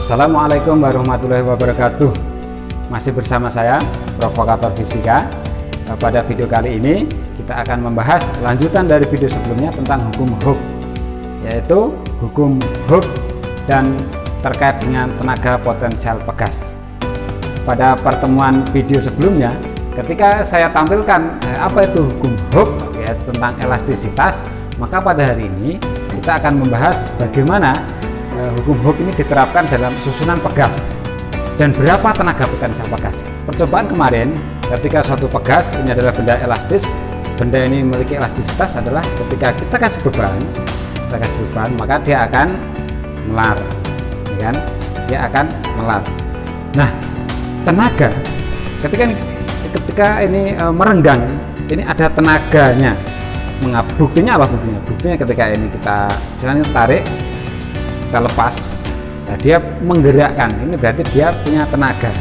Assalamualaikum warahmatullahi wabarakatuh. Masih bersama saya, Provokator Fisika. Pada video kali ini kita akan membahas lanjutan dari video sebelumnya tentang hukum Hooke, yaitu hukum Hooke dan terkait dengan tenaga potensial pegas. Pada pertemuan video sebelumnya, ketika saya tampilkan apa itu hukum Hooke, yaitu tentang elastisitas, maka pada hari ini kita akan membahas bagaimana hukum Hooke ini diterapkan dalam susunan pegas dan berapa tenaga potensial pegas. Percobaan kemarin ketika suatu pegas ini adalah benda elastis, benda ini memiliki elastisitas adalah ketika kita kasih beban, maka dia akan melar, ya kan? Dia akan melar. Nah, tenaga ketika ini merenggang, ini ada tenaganya. Buktinya apa? Buktinya ketika ini kita misalnya tarik, kita lepas, nah dia menggerakkan, ini berarti dia punya tenaga.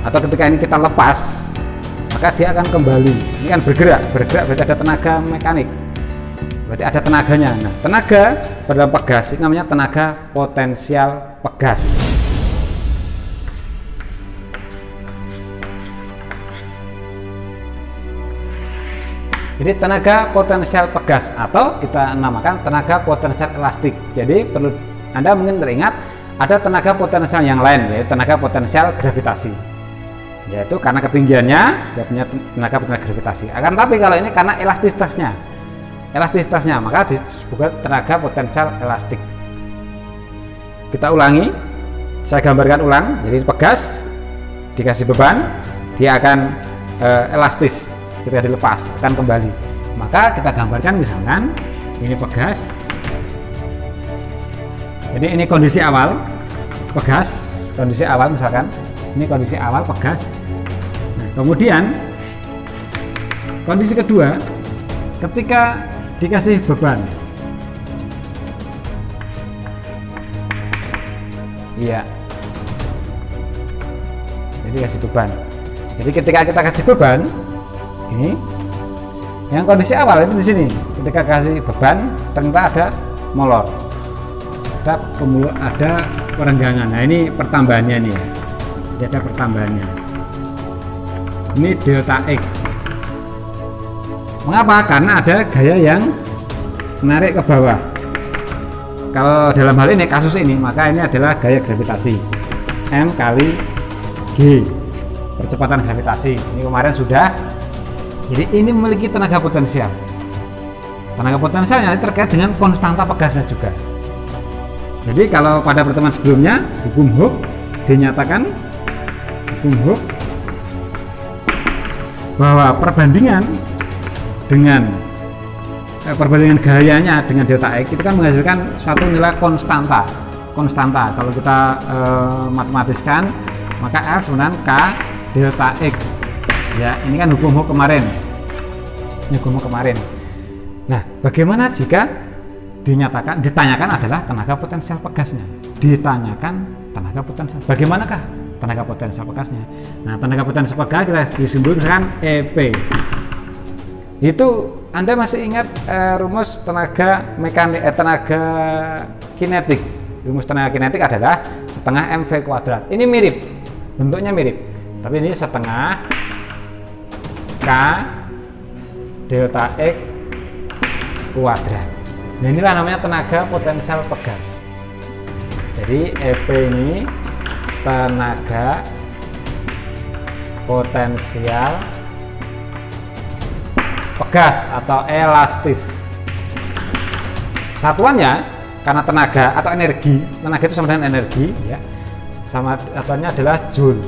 Atau ketika ini kita lepas, maka dia akan kembali, ini kan bergerak berarti ada tenaga mekanik, berarti ada tenaganya. Nah, tenaga pada pegas ini namanya tenaga potensial pegas. Jadi tenaga potensial pegas atau kita namakan tenaga potensial elastik. Jadi perlu Anda mungkin teringat ada tenaga potensial yang lain, yaitu tenaga potensial gravitasi. Yaitu karena ketinggiannya dia punya tenaga potensial gravitasi. Akan tapi kalau ini karena elastisitasnya maka disebut tenaga potensial elastik. Kita ulangi, saya gambarkan ulang. Jadi pegas dikasih beban, dia akan elastis. Ketika dilepas akan kembali. Maka kita gambarkan misalkan ini pegas. Jadi ini kondisi awal pegas, kondisi awal misalkan ini kondisi awal pegas. Nah, kemudian kondisi kedua ketika dikasih beban. Iya. Jadi kasih beban. Jadi ketika kita kasih beban ini yang kondisi awal itu di sini, ketika kasih beban ternyata ada molor, ada perenggangan. Nah, ini pertambahannya nih ya. Jadi ada pertambahannya. Ini delta X. Mengapa? Karena ada gaya yang menarik ke bawah. Kalau dalam hal ini kasus ini, maka ini adalah gaya gravitasi M kali G, percepatan gravitasi. Ini kemarin sudah. Jadi ini memiliki tenaga potensial. Tenaga potensialnya terkait dengan konstanta pegasnya juga. Jadi kalau pada pertemuan sebelumnya hukum Hooke dinyatakan bahwa perbandingan gayanya dengan delta X itu kan menghasilkan suatu nilai konstanta. Kalau kita matematiskan maka L sebenarnya K delta X. Ya, ini kan hukum Hooke kemarin. Ini hukum Hooke kemarin. Nah, bagaimana jika ditanyakan adalah tenaga potensial pegasnya? Ditanyakan tenaga potensial. Bagaimanakah tenaga potensial pegasnya? Nah, tenaga potensial pegas kita disimpulkan EP. Itu Anda masih ingat rumus tenaga kinetik. Rumus tenaga kinetik adalah setengah mv kuadrat. Ini mirip, bentuknya mirip. Tapi ini setengah K delta X kuadrat. Nah, inilah namanya tenaga potensial pegas. Jadi EP ini tenaga potensial pegas atau elastis. Satuannya karena tenaga atau energi, tenaga itu sama dengan energi ya. Sama satuannya adalah joule.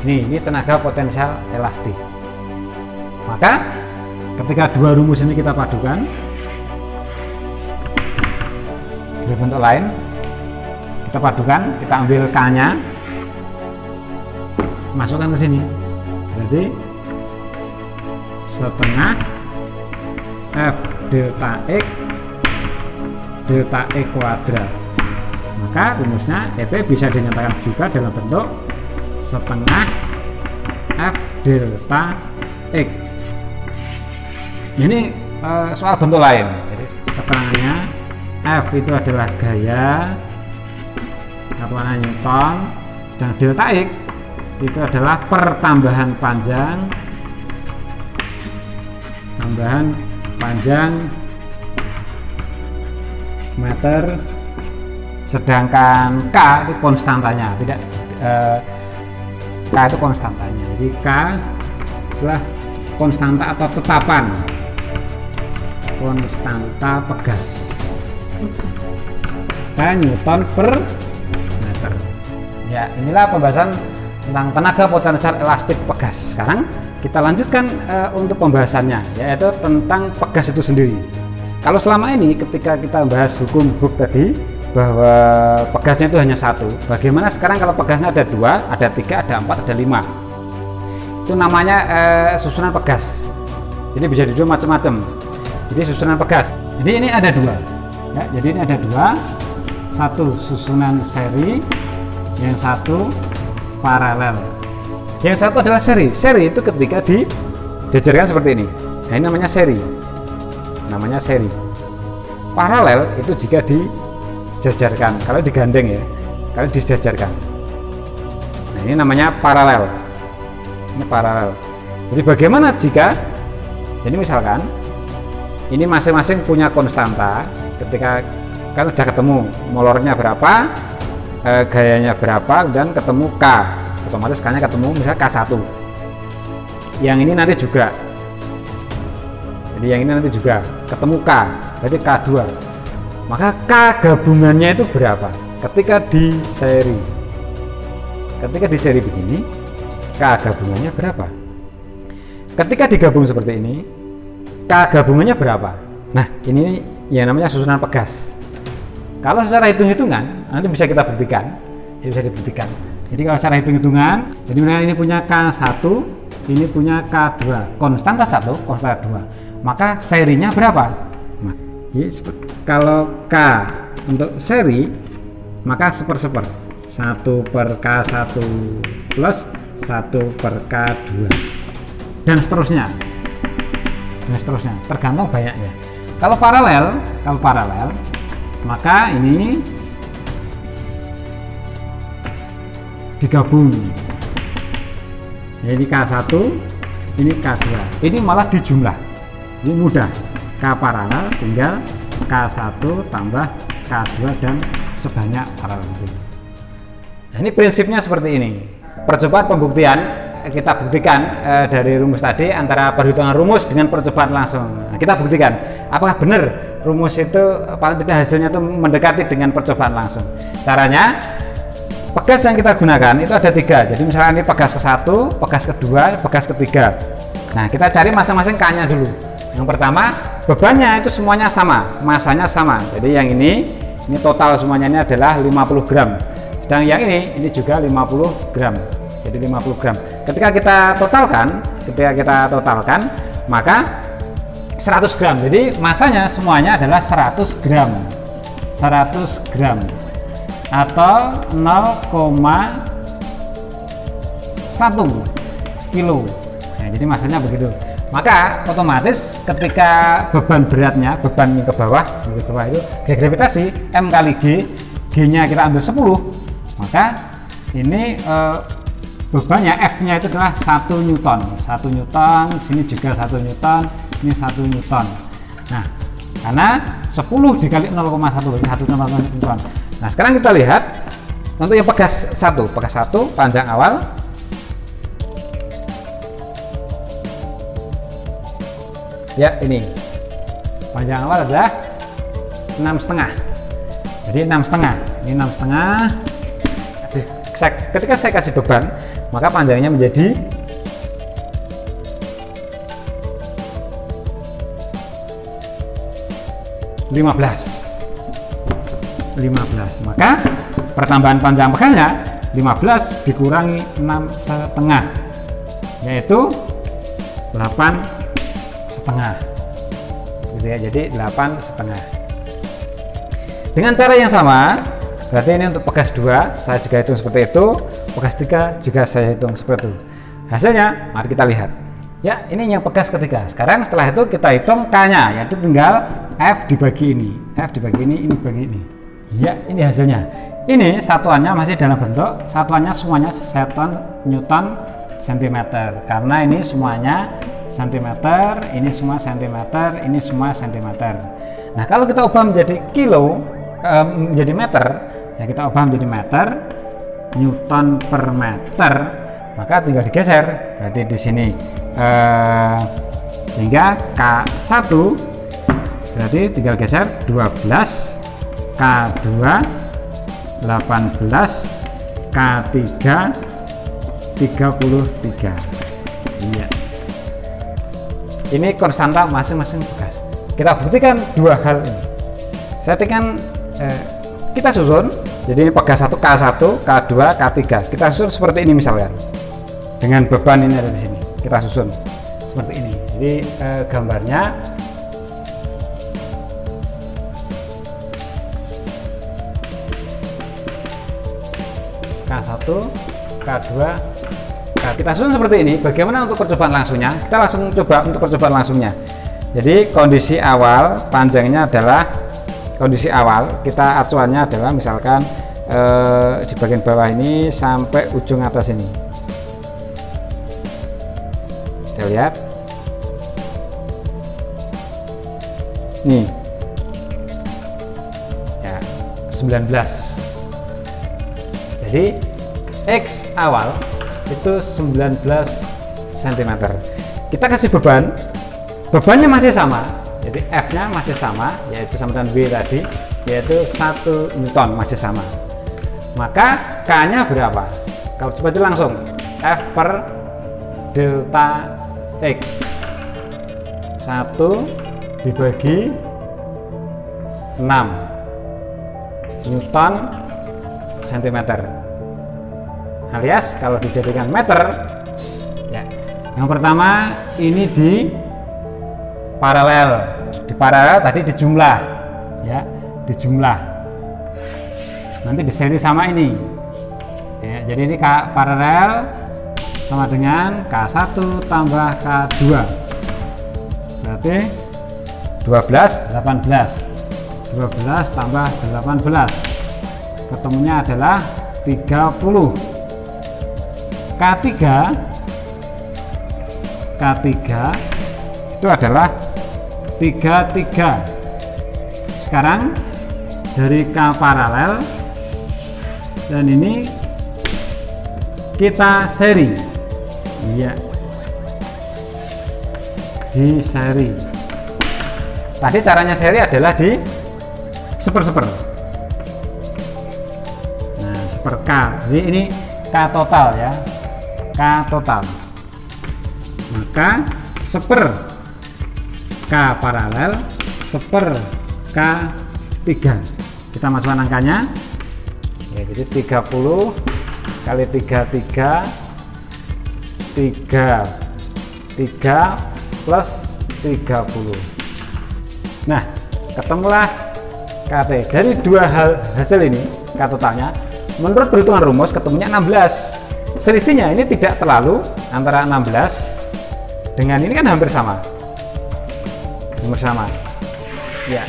Ini tenaga potensial elastik. Maka ketika dua rumus ini kita padukan dalam bentuk lain, kita ambil K-nya, masukkan ke sini. Jadi setengah F delta X kuadrat. Maka rumusnya EP bisa dinyatakan juga dalam bentuk setengah F delta X. Ini soal bentuk lain. Jadi keterangannya F itu adalah gaya, satuannya Newton, dan delta X itu adalah pertambahan panjang meter, sedangkan K itu konstantanya, tidak K itu konstantanya. Jadi K adalah konstanta atau tetapan, konstanta pegas, K Newton per meter. Ya, inilah pembahasan tentang tenaga potensial elastik pegas. Sekarang kita lanjutkan untuk pembahasannya, yaitu tentang pegas itu sendiri. Kalau selama ini ketika kita bahas hukum Hooke tadi bahwa pegasnya itu hanya satu, bagaimana sekarang kalau pegasnya ada 2, ada 3, ada 4, ada 5? Itu namanya susunan pegas. Jadi bisa duduk macam-macam. Jadi susunan pegas. Jadi ini ada 2. Ya, jadi ini ada 2. Satu susunan seri, yang satu paralel. Yang satu adalah seri. Seri itu ketika dijajarkan seperti ini. Nah, ini namanya seri. Namanya seri. Paralel itu jika dijajarkan. Kalau digandeng ya. Kalau dijajarkan. Nah, ini namanya paralel. Ini paralel. Jadi bagaimana jika jadi misalkan ini masing-masing punya konstanta. Ketika kan sudah ketemu molornya berapa, gayanya berapa, dan ketemu K, otomatis K nya ketemu misalnya K1. Yang ini nanti juga, jadi yang ini nanti juga ketemu K, berarti K2. Maka K gabungannya itu berapa ketika di seri? Ketika di seri begini, K gabungannya berapa? Ketika digabung seperti ini, K gabungannya berapa? Nah, ini yang namanya susunan pegas. Kalau secara hitung-hitungan nanti bisa kita buktikan, bisa dibuktikan. Jadi kalau secara hitung-hitungan, jadi misalnya ini punya K1, ini punya K2, konstanta 1, konstanta 2, maka serinya berapa? Nah, jadi kalau K untuk seri, maka seper-seper, 1 per K1 plus 1 per K2, dan seterusnya, tergantung banyaknya. Kalau paralel, maka ini digabung. Ini K1, ini K2. Ini malah dijumlah. Ini mudah. K paralel tinggal K1 tambah K2 dan sebanyak paralel itu. Nah, ini prinsipnya seperti ini. Percobaan pembuktian kita buktikan dari rumus tadi antara perhitungan rumus dengan percobaan langsung. Nah, kita buktikan apakah benar rumus itu paling tidak hasilnya itu mendekati dengan percobaan langsung. Caranya, pegas yang kita gunakan itu ada 3. Jadi misalnya ini pegas ke-1, pegas kedua, pegas ketiga. Nah, kita cari masing-masing K-nya dulu. Yang pertama, bebannya itu semuanya sama, masanya sama. Jadi yang ini total semuanya ini adalah 50 gram. Sedang yang ini juga 50 gram. Jadi 50 gram. Ketika kita totalkan, maka 100 gram. Jadi masanya semuanya adalah 100 gram. 100 gram atau 0,1 kilo. Nah, jadi masanya begitu. Maka otomatis ketika beban beratnya, beban ke bawah itu gaya gravitasi M kali G, G-nya kita ambil 10, maka ini bebannya F-nya itu adalah 1 Newton. 1 Newton, sini juga 1 Newton, ini 1 Newton. Nah, karena 10 dikali 0,1 berarti 1 Newton. Nah, sekarang kita lihat untuk yang pegas 1 panjang awal ya, ini panjang awal adalah 6,5. Jadi 6,5, ini 6,5. Ketika saya kasih beban, maka panjangnya menjadi 15. Maka pertambahan panjang pegasnya 15 dikurangi 6,5, yaitu 8,5 gitu ya. Jadi 8,5. Dengan cara yang sama, berarti ini untuk pegas 2 saya juga hitung seperti itu, pegas 3 juga saya hitung seperti itu. Hasilnya mari kita lihat. Ya, ini yang pegas ketiga. Sekarang setelah itu kita hitung K-nya, yaitu tinggal F dibagi ini. F dibagi ini dibagi ini. Ya, ini hasilnya. Ini satuannya masih dalam bentuk, satuannya semuanya seton, Newton, sentimeter. Karena ini semuanya sentimeter, ini semua sentimeter, ini semua sentimeter. Nah, kalau kita ubah menjadi kilo, menjadi meter, ya kita ubah menjadi meter, Newton per meter, maka tinggal digeser. Berarti di sini sehingga K1 berarti tinggal geser 12, K2 18, K3 33. Iya. Ini konstanta masing-masing bekas. Kita buktikan dua hal ini. Settingan kita susun. Jadi ini pegas 1 K1, K2, K3. Kita susun seperti ini misalkan. Dengan beban ini ada di sini. Kita susun seperti ini. Jadi gambarnya K1, K2, K. Kita susun seperti ini. Bagaimana untuk percobaan langsungnya? Kita langsung coba untuk percobaan langsungnya. Jadi kondisi awal panjangnya adalah kondisi awal, kita acuannya adalah misalkan di bagian bawah ini sampai ujung atas ini. Kita lihat nih ya, 19. Jadi X awal itu 19 cm. Kita kasih bebannya masih sama, jadi F-nya masih sama, yaitu sama dengan W tadi, yaitu 1 Newton, masih sama. Maka K-nya berapa? Kalau coba itu langsung F per delta X 1 dibagi 6 Newton cm, alias kalau dijadikan meter ya, yang pertama ini di paralel tadi dijumlah ya, dijumlah nanti di seri sama ini ya, jadi ini K paralel sama dengan K1 tambah K2 berarti 12 tambah 18 ketemunya adalah 30. K3 itu adalah 33. Sekarang dari K paralel dan ini kita seri iya, di seri. Tadi caranya seri adalah di seper-seper. Nah, seper K. Jadi ini K total ya, K total. Maka seper K paralel seper K3. Kita masukkan angkanya ya, jadi 30 kali 33 3 plus 30. Nah, ketemulah KT. Dari dua hasil ini K totalnya menurut perhitungan rumus ketemunya 16. Selisihnya ini tidak terlalu antara 16 dengan ini kan hampir sama. Ya,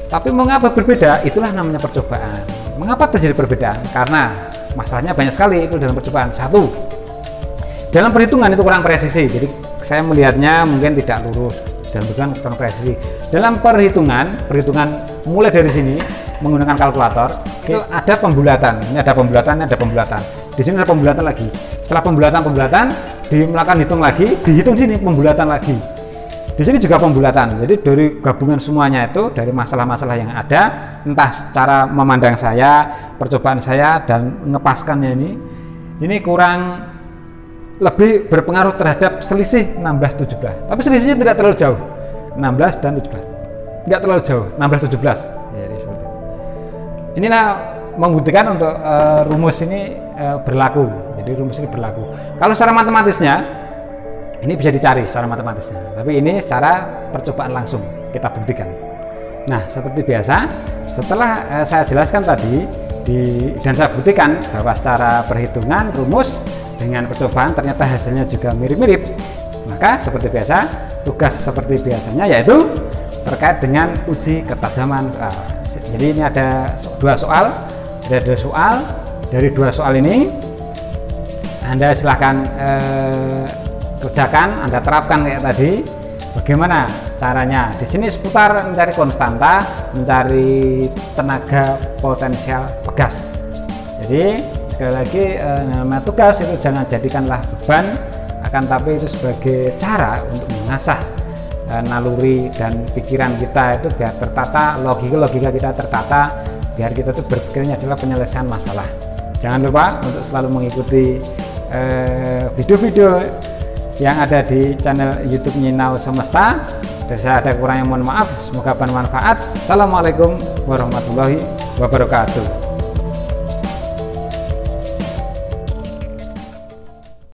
tapi mengapa berbeda? Itulah namanya percobaan. Mengapa terjadi perbedaan? Karena masalahnya banyak sekali itu dalam percobaan. Satu, dalam perhitungan itu kurang presisi, jadi saya melihatnya mungkin tidak lurus, dan bukan kurang presisi. Dalam perhitungan mulai dari sini menggunakan kalkulator itu ada pembulatan. Ini ada pembulatan, di sini ada pembulatan lagi. Setelah pembulatan melakukan hitung lagi, dihitung sini pembulatan lagi. Di sini juga pembulatan. Jadi dari gabungan semuanya itu, dari masalah-masalah yang ada, entah cara memandang saya, percobaan saya dan ngepaskannya ini kurang lebih berpengaruh terhadap selisih 16-17. Tapi selisihnya tidak terlalu jauh, 16 dan 17. Tidak terlalu jauh, 16-17. Ya, inilah membuktikan untuk rumus ini berlaku. Jadi rumus ini berlaku. Kalau secara matematisnya ini bisa dicari secara matematisnya, tapi ini secara percobaan langsung kita buktikan. Nah, seperti biasa, setelah saya jelaskan tadi dan saya buktikan bahwa secara perhitungan rumus dengan percobaan ternyata hasilnya juga mirip-mirip, Maka seperti biasa, tugas seperti biasanya yaitu terkait dengan uji ketajaman soal. Jadi ini ada dua soal. Dari dua soal ini Anda silahkan kerjakan, Anda terapkan kayak tadi. Bagaimana caranya? Di sini seputar mencari konstanta, mencari tenaga potensial pegas. Jadi sekali lagi nama tugas itu jangan jadikanlah beban, akan tapi itu sebagai cara untuk mengasah naluri dan pikiran kita itu biar tertata, logika kita tertata, biar kita itu berpikirnya adalah penyelesaian masalah. Jangan lupa untuk selalu mengikuti video-video yang ada di channel YouTube Nyinau Semesta. Dari saya ada kurang yang mohon maaf, semoga bermanfaat. Assalamualaikum warahmatullahi wabarakatuh.